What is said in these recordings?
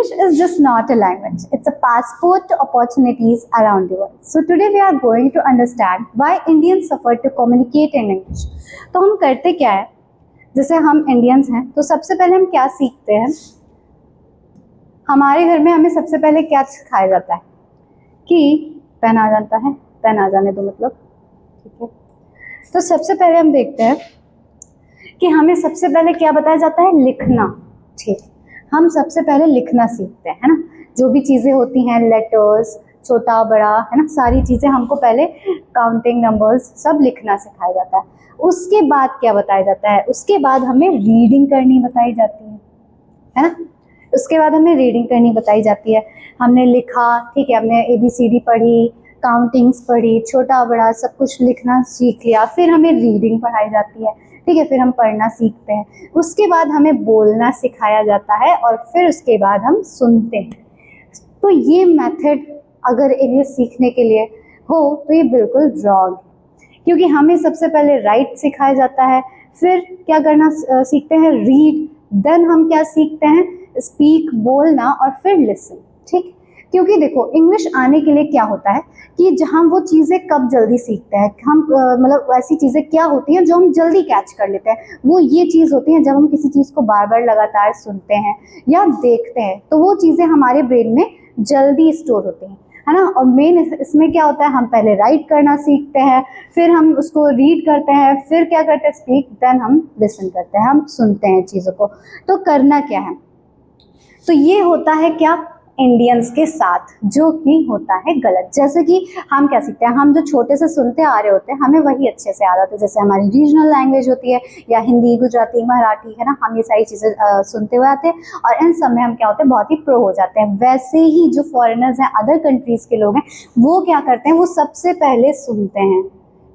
English is just not a language. It's a passport to opportunities around the world. So today we are going to understand why Indians suffer to communicate in English. तो हम करते क्या है, जैसे हम Indians हैं तो सबसे पहले हम क्या सीखते हैं, हमारे घर में हमें सबसे पहले क्या सिखाया जाता है कि पेन आ जाता है, पेन आ जाने दो मतलब, ठीक है। तो सबसे पहले हम देखते हैं कि हमें सबसे पहले क्या बताया जाता है, लिखना, ठीक। हम सबसे पहले लिखना सीखते हैं, है ना। जो भी चीज़ें होती हैं, लेटर्स, छोटा बड़ा, है ना, सारी चीज़ें हमको पहले काउंटिंग नंबर्स सब लिखना सिखाया जाता है। उसके बाद क्या बताया जाता है, उसके बाद हमें रीडिंग करनी बताई जाती है ना। उसके बाद हमें रीडिंग करनी बताई जाती है। हमने लिखा, ठीक है, हमने ABCD पढ़ी, काउंटिंग्स पढ़ी, छोटा बड़ा सब कुछ लिखना सीख लिया। फिर हमें रीडिंग पढ़ाई जाती है, ठीक है, फिर हम पढ़ना सीखते हैं। उसके बाद हमें बोलना सिखाया जाता है और फिर उसके बाद हम सुनते हैं। तो ये मेथड अगर इंग्लिश सीखने के लिए हो तो ये बिल्कुल रॉन्ग है, क्योंकि हमें सबसे पहले राइट सिखाया जाता है, फिर क्या करना सीखते हैं, रीड, देन हम क्या सीखते हैं, स्पीक, बोलना, और फिर लिसन, ठीक। क्योंकि देखो इंग्लिश आने के लिए क्या होता है कि जहाँ वो चीज़ें कब जल्दी सीखते हैं हम, मतलब ऐसी चीज़ें क्या होती हैं जो हम जल्दी कैच कर लेते हैं, वो ये चीज़ होती है जब हम किसी चीज़ को बार बार लगातार सुनते हैं या देखते हैं तो वो चीज़ें हमारे ब्रेन में जल्दी स्टोर होती हैं, है ना। और मेन इसमें क्या होता है, हम पहले राइट करना सीखते हैं, फिर हम उसको रीड करते हैं, फिर क्या करते हैं, स्पीक, देन हम लिसन करते हैं, हम सुनते हैं चीज़ों को। तो करना क्या है, तो ये होता है क्या, इंडियंस के साथ, जो कि होता है गलत। जैसे कि हम क्या सीखते हैं, हम जो छोटे से सुनते आ रहे होते हैं हमें वही अच्छे से आ जाता है, जैसे हमारी रीजनल लैंग्वेज होती है या हिंदी, गुजराती, मराठी, है ना, हम ये सारी चीज़ें सुनते हुए आते हैं और इन सब में हम क्या होते हैं, बहुत ही प्रो हो जाते हैं। वैसे ही जो फॉरेनर्स हैं, अदर कंट्रीज़ के लोग हैं, वो क्या करते हैं, वो सबसे पहले सुनते हैं,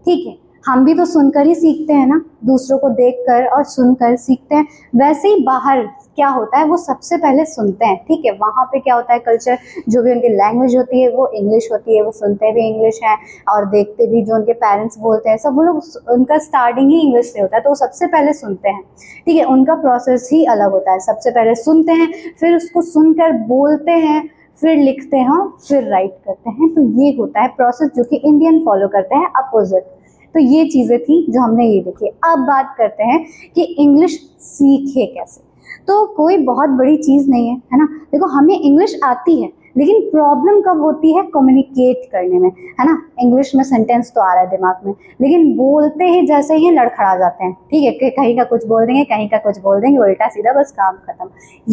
ठीक है। हम भी तो सुनकर ही सीखते हैं ना, दूसरों को देखकर और सुनकर सीखते हैं। वैसे ही बाहर क्या होता है, वो सबसे पहले सुनते हैं, ठीक है। वहाँ पे क्या होता है, कल्चर, जो भी उनकी लैंग्वेज होती है वो इंग्लिश होती है, वो सुनते भी इंग्लिश हैं और देखते भी, जो उनके पेरेंट्स बोलते हैं सब, वो लोग, उनका स्टार्टिंग ही इंग्लिश से होता है, तो वो सबसे पहले सुनते हैं, ठीक है। उनका प्रोसेस ही अलग होता है, सबसे पहले सुनते हैं, फिर उसको सुनकर बोलते हैं, फिर लिखते हैं, फिर राइट करते हैं। तो ये होता है प्रोसेस जो कि इंडियन फॉलो करते हैं, अपोजिट। तो ये चीज़ें थी जो हमने ये देखी। अब बात करते हैं कि इंग्लिश सीखे कैसे। तो कोई बहुत बड़ी चीज़ नहीं है ना। देखो हमें इंग्लिश आती है, लेकिन प्रॉब्लम कब होती है, कम्युनिकेट करने में, है ना। इंग्लिश में सेंटेंस तो आ रहा है दिमाग में, लेकिन बोलते ही जैसे ही लड़खड़ा जाते हैं, ठीक है, कि कहीं का कुछ बोल देंगे, कहीं का कुछ बोल देंगे, उल्टा सीधा, बस काम खत्म।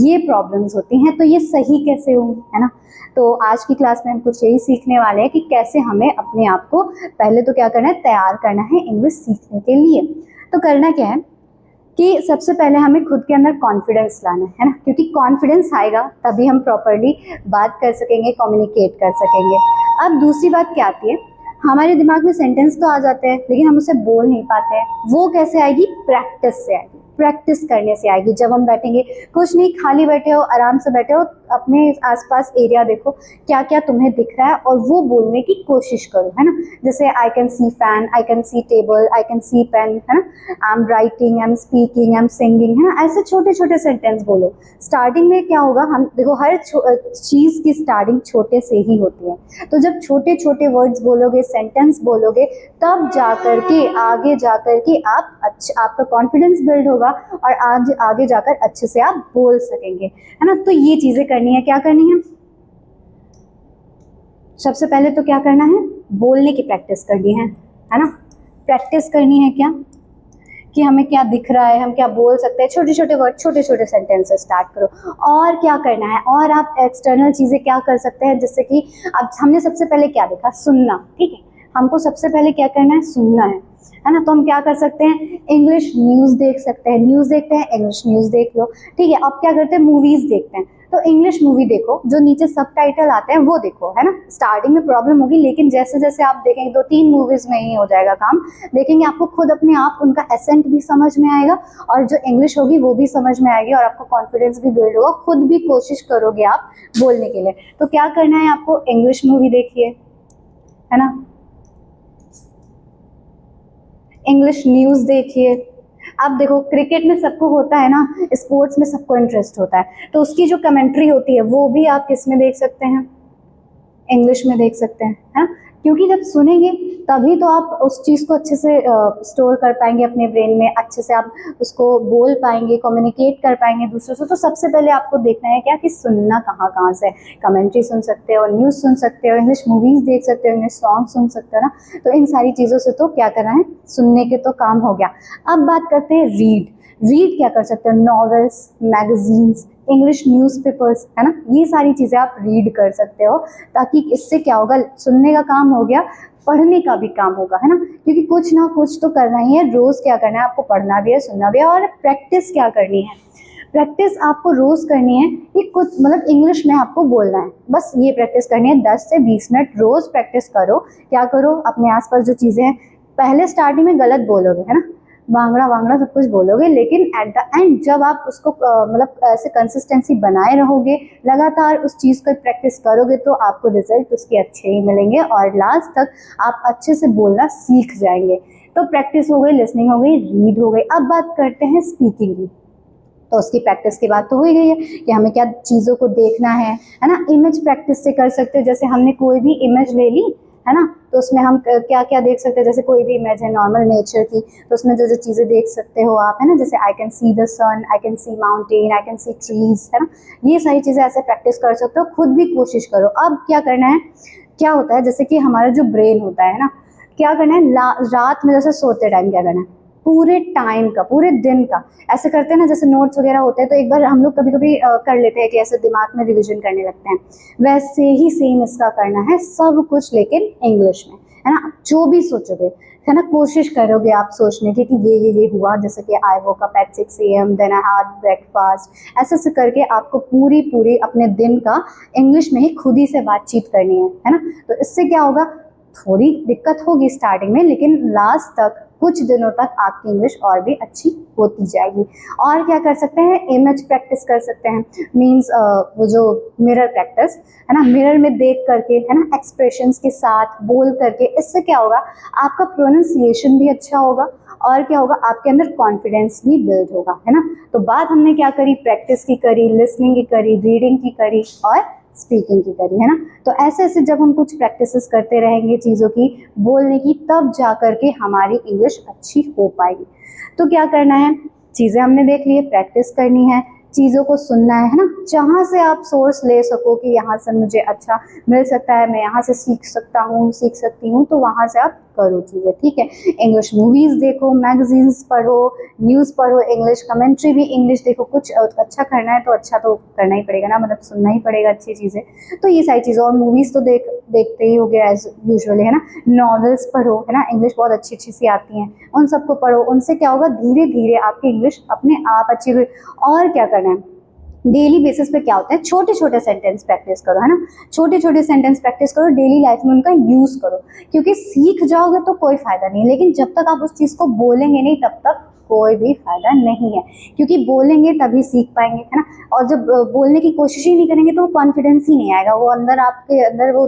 ये प्रॉब्लम्स होती हैं। तो ये सही कैसे होंगी, है ना। तो आज की क्लास में हम कुछ यही सीखने वाले हैं कि कैसे हमें अपने आप को पहले तो क्या करना है, तैयार करना है इंग्लिश सीखने के लिए। तो करना क्या है कि सबसे पहले हमें खुद के अंदर कॉन्फिडेंस लाना है ना, क्योंकि कॉन्फिडेंस आएगा तभी हम प्रॉपर्ली बात कर सकेंगे, कम्युनिकेट कर सकेंगे। अब दूसरी बात क्या आती है, हमारे दिमाग में सेंटेंस तो आ जाते हैं लेकिन हम उसे बोल नहीं पाते हैं। वो कैसे आएगी, प्रैक्टिस से आएगी, प्रैक्टिस करने से आएगी। जब हम बैठेंगे, कुछ नहीं, खाली बैठे हो, आराम से बैठे हो, अपने आसपास एरिया देखो क्या क्या तुम्हें दिख रहा है और वो बोलने की कोशिश करो, है ना। जैसे I can see fan, I can see table, I can see pen, है ना, I am writing, I am speaking, I am singing, है ना। ऐसे छोटे छोटे सेंटेंस बोलो। स्टार्टिंग में क्या होगा, हम देखो हर चीज़ की स्टार्टिंग छोटे से ही होती है। तो जब छोटे छोटे वर्ड्स बोलोगे, सेंटेंस बोलोगे, तब जाकर के आगे जाकर के आपका कॉन्फिडेंस बिल्ड होगा और आज आगे जाकर अच्छे से आप बोल सकेंगे, है ना। तो ये चीज़ें करनी है। क्या करनी है, सबसे पहले तो क्या करना है, बोलने की प्रैक्टिस करनी है ना। प्रैक्टिस करनी है क्या, कि हमें क्या दिख रहा है, हम क्या बोल सकते हैं, छोटे छोटे वर्ड, छोटे छोटे सेंटेंस से स्टार्ट करो। और क्या करना है, और आप एक्सटर्नल चीज़ें क्या कर सकते हैं, जैसे कि अब हमने सबसे पहले क्या देखा, सुनना, ठीक है। हमको सबसे पहले क्या करना है, सुनना है ना। तो हम क्या कर सकते हैं, इंग्लिश न्यूज़ देख सकते हैं, न्यूज़ देखते हैं, इंग्लिश न्यूज़ देख लो, ठीक है। अब क्या करते हैं, मूवीज़ देखते हैं, तो इंग्लिश मूवी देखो, जो नीचे सबटाइटल आते हैं वो देखो, है ना। स्टार्टिंग में प्रॉब्लम होगी, लेकिन जैसे जैसे आप देखेंगे 2-3 मूवीज़ में ही हो जाएगा काम। देखेंगे आपको खुद अपने आप उनका एसेंट भी समझ में आएगा और जो इंग्लिश होगी वो भी समझ में आएगी और आपको कॉन्फिडेंस भी बिल्ड होगा, खुद भी कोशिश करोगे आप बोलने के लिए। तो क्या करना है आपको, इंग्लिश मूवी देखिए, है ना, इंग्लिश न्यूज़ देखिए, अब देखो क्रिकेट में सबको होता है ना, स्पोर्ट्स में सबको इंटरेस्ट होता है, तो उसकी जो कमेंट्री होती है वो भी आप किस में देख सकते हैं, इंग्लिश में देख सकते हैं, है ना। क्योंकि जब सुनेंगे तभी तो आप उस चीज़ को अच्छे से स्टोर कर पाएंगे अपने ब्रेन में, अच्छे से आप उसको बोल पाएंगे, कम्युनिकेट कर पाएंगे दूसरों से। तो सबसे पहले आपको देखना है क्या, कि सुनना कहाँ कहाँ से है। कमेंट्री सुन सकते हो, न्यूज़ सुन सकते हो, इंग्लिश मूवीज़ देख सकते हो, इंग्लिश सॉन्ग सुन सकते हो ना। तो इन सारी चीज़ों से तो क्या करना है, सुनने के तो काम हो गया। अब बात करते हैं रीड। रीड क्या कर सकते हो, नॉवेल्स, मैगजीन्स, इंग्लिश न्यूज़पेपर्स, है ना, ये सारी चीज़ें आप रीड कर सकते हो। ताकि इससे क्या होगा, सुनने का काम हो गया, पढ़ने का भी काम होगा, है ना। क्योंकि कुछ ना कुछ तो करना ही है, रोज़ क्या करना है आपको, पढ़ना भी है, सुनना भी है, और प्रैक्टिस क्या करनी है, प्रैक्टिस आपको रोज़ करनी है। कि कुछ मतलब इंग्लिश में आपको बोलना है, बस ये प्रैक्टिस करनी है। 10 से 20 मिनट रोज़ प्रैक्टिस करो। क्या करो, अपने आसपास जो चीज़ें हैं, पहले स्टार्टिंग में गलत बोलोगे, है ना, वांगड़ा वांगड़ा सब कुछ बोलोगे, लेकिन एट द एंड जब आप उसको मतलब ऐसे कंसिस्टेंसी बनाए रहोगे, लगातार उस चीज़ को प्रैक्टिस करोगे, तो आपको रिजल्ट उसके अच्छे ही मिलेंगे, और लास्ट तक आप अच्छे से बोलना सीख जाएंगे। तो प्रैक्टिस हो गई, लिसनिंग हो गई, रीड हो गई। अब बात करते हैं स्पीकिंग की। तो उसकी प्रैक्टिस की बात तो हो ही गई है कि हमें क्या चीज़ों को देखना है ना। इमेज प्रैक्टिस से कर सकते हो, जैसे हमने कोई भी इमेज ले ली, है ना, तो उसमें हम क्या क्या देख सकते हैं। जैसे कोई भी इमेज है नॉर्मल नेचर की, तो उसमें जो जो चीज़ें देख सकते हो आप, है ना, जैसे I can see the sun, I can see mountain, I can see trees, है ना, ये सारी चीज़ें ऐसे प्रैक्टिस कर सकते हो। खुद भी कोशिश करो। अब क्या करना है, क्या होता है, जैसे कि हमारा जो ब्रेन होता है ना, क्या करना है, रात में जैसे सोते टाइम क्या करना है, पूरे टाइम का, पूरे दिन का ऐसे करते हैं ना, जैसे नोट्स वगैरह होते हैं, तो एक बार हम लोग कभी कभी कर लेते हैं कि ऐसे दिमाग में रिवीजन करने लगते हैं। वैसे ही सेम इसका करना है, सब कुछ लेकिन इंग्लिश में, है ना। जो भी सोचोगे, है ना, कोशिश करोगे आप सोचने की कि ये हुआ, जैसे कि I woke up at 6 AM, then I had breakfast, ऐसे ऐसे करके आपको पूरी पूरी अपने दिन का इंग्लिश में ही खुद ही से बातचीत करनी है ना। तो इससे क्या होगा, थोड़ी दिक्कत होगी स्टार्टिंग में, लेकिन लास्ट तक कुछ दिनों तक आपकी इंग्लिश और भी अच्छी होती जाएगी। और क्या कर सकते हैं, इमेज प्रैक्टिस कर सकते हैं, मीन्स वो जो मिरर प्रैक्टिस, है ना, मिरर में देख करके, है ना, एक्सप्रेशंस के साथ बोल करके। इससे क्या होगा, आपका प्रोनाउंसिएशन भी अच्छा होगा, और क्या होगा, आपके अंदर कॉन्फिडेंस भी बिल्ड होगा, है ना। तो बात हमने क्या करी, प्रैक्टिस की करी, लिसनिंग की करी, रीडिंग की करी, और स्पीकिंग की करी, है ना। तो ऐसे ऐसे जब हम कुछ प्रैक्टिसेस करते रहेंगे चीज़ों की, बोलने की, तब जा करके हमारी इंग्लिश अच्छी हो पाएगी। तो क्या करना है, चीज़ें हमने देख ली है, प्रैक्टिस करनी है, चीज़ों को सुनना है ना, जहाँ से आप सोर्स ले सको कि यहाँ से मुझे अच्छा मिल सकता है, मैं यहाँ से सीख सकता हूँ, सीख सकती हूँ, तो वहाँ से आप करो चीज़ें, ठीक है। इंग्लिश मूवीज़ देखो, मैगजीन्स पढ़ो, न्यूज़ पढ़ो, इंग्लिश कमेंट्री भी इंग्लिश देखो। कुछ अच्छा करना है तो अच्छा तो करना ही पड़ेगा ना, मतलब सुनना ही पड़ेगा अच्छी चीज़ें। तो ये सारी चीज़ें, और मूवीज़ तो देखते ही हो गया एज यूजुअली, है ना। नॉवेल्स पढ़ो, है ना, इंग्लिश बहुत अच्छी अच्छी सी आती हैं, उन सबको पढ़ो। उनसे क्या होगा, धीरे धीरे आपकी इंग्लिश अपने आप अच्छी हुई। और क्या करना है, डेली बेसिस पे क्या होता है, छोटे छोटे सेंटेंस प्रैक्टिस करो, है ना, छोटे छोटे सेंटेंस प्रैक्टिस करो, डेली लाइफ में उनका यूज़ करो। क्योंकि सीख जाओगे तो कोई फ़ायदा नहीं, लेकिन जब तक आप उस चीज़ को बोलेंगे नहीं, तब तक कोई भी फ़ायदा नहीं है। क्योंकि बोलेंगे तभी सीख पाएंगे, है ना। और जब बोलने की कोशिश ही नहीं करेंगे तो वो कॉन्फिडेंस ही नहीं आएगा, वो अंदर आपके अंदर वो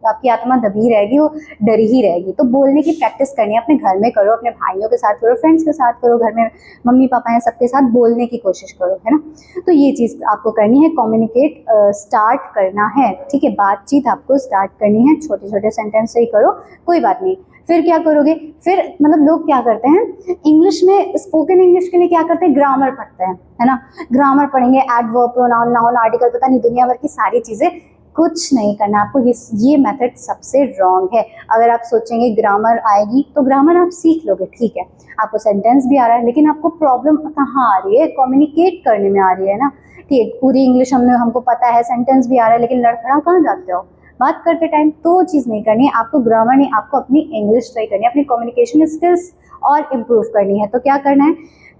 आपकी आत्मा दबी रहेगी, वो डरी ही रहेगी। तो बोलने की प्रैक्टिस करनी है, अपने घर में करो, अपने भाइयों के साथ करो, फ्रेंड्स के साथ करो, घर में मम्मी पापा हैं सबके साथ बोलने की कोशिश करो, है ना। तो ये चीज़ आपको करनी है, कम्युनिकेट स्टार्ट करना है, ठीक है, बातचीत आपको स्टार्ट करनी है, छोटे छोटे सेंटेंस से ही करो, कोई बात नहीं। फिर क्या करोगे, फिर मतलब लोग क्या करते हैं इंग्लिश में, स्पोकन इंग्लिश के लिए क्या करते हैं, ग्रामर पढ़ते हैं, है ना। ग्रामर पढ़ेंगे, एडवर्ब, प्रोनाउन, नाउन, आर्टिकल, पता नहीं दुनिया भर की सारी चीज़ें। कुछ नहीं करना आपको, ये मेथड सबसे रॉन्ग है। अगर आप सोचेंगे ग्रामर आएगी, तो ग्रामर आप सीख लोगे, ठीक है, आपको सेंटेंस भी आ रहा है, लेकिन आपको प्रॉब्लम कहाँ आ रही है, कम्युनिकेट करने में आ रही है ना। ठीक है, पूरी इंग्लिश हमको पता है, सेंटेंस भी आ रहा है, लेकिन लड़खड़ा कहाँ जाते हो बात करते टाइम। तो वो चीज़ नहीं करनी है आपको, ग्रामर नहीं, आपको अपनी इंग्लिश सही करनी है, अपनी कम्युनिकेशन स्किल्स और इम्प्रूव करनी है। तो क्या करना है,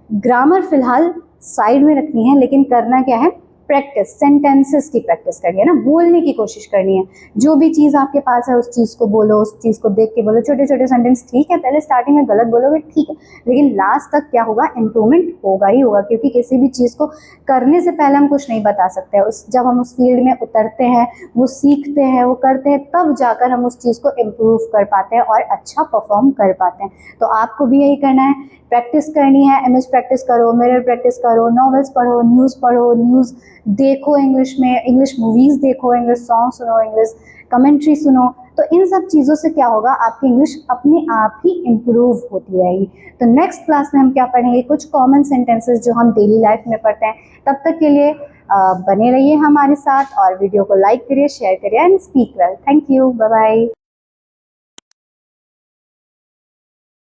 ग्रामर फिलहाल साइड में रखनी है, लेकिन करना क्या है, प्रैक्टिस, सेंटेंसेस की प्रैक्टिस करनी है ना, बोलने की कोशिश करनी है। जो भी चीज़ आपके पास है उस चीज़ को बोलो, उस चीज़ को देख के बोलो। छोटे छोटे सेंटेंस ठीक है, पहले स्टार्टिंग में गलत बोलोगे ठीक है, लेकिन लास्ट तक क्या होगा, इम्प्रूवमेंट होगा ही होगा, क्योंकि किसी भी चीज़ को करने से पहले हम कुछ नहीं बता सकते हैं। जब हम उस फील्ड में उतरते हैं, वो सीखते हैं, वो करते हैं, तब जाकर हम उस चीज़ को इम्प्रूव कर पाते हैं और अच्छा परफॉर्म कर पाते हैं। तो आपको भी यही करना है, प्रैक्टिस करनी है। इमेज प्रैक्टिस करो, मिरर प्रैक्टिस करो, नॉवेल्स पढ़ो, न्यूज़ देखो, इंग्लिश में इंग्लिश मूवीज़ देखो, इंग्लिश सॉन्ग सुनो, इंग्लिश कमेंट्री सुनो। तो इन सब चीज़ों से क्या होगा, आपकी इंग्लिश अपने आप ही इम्प्रूव होती रहेगी। तो नेक्स्ट क्लास में हम क्या पढ़ेंगे, कुछ कॉमन सेंटेंसेस जो हम डेली लाइफ में पढ़ते हैं। तब तक के लिए बने रहिए हमारे साथ और वीडियो को लाइक करिए, शेयर करिए and speak well. Thank you, bye bye.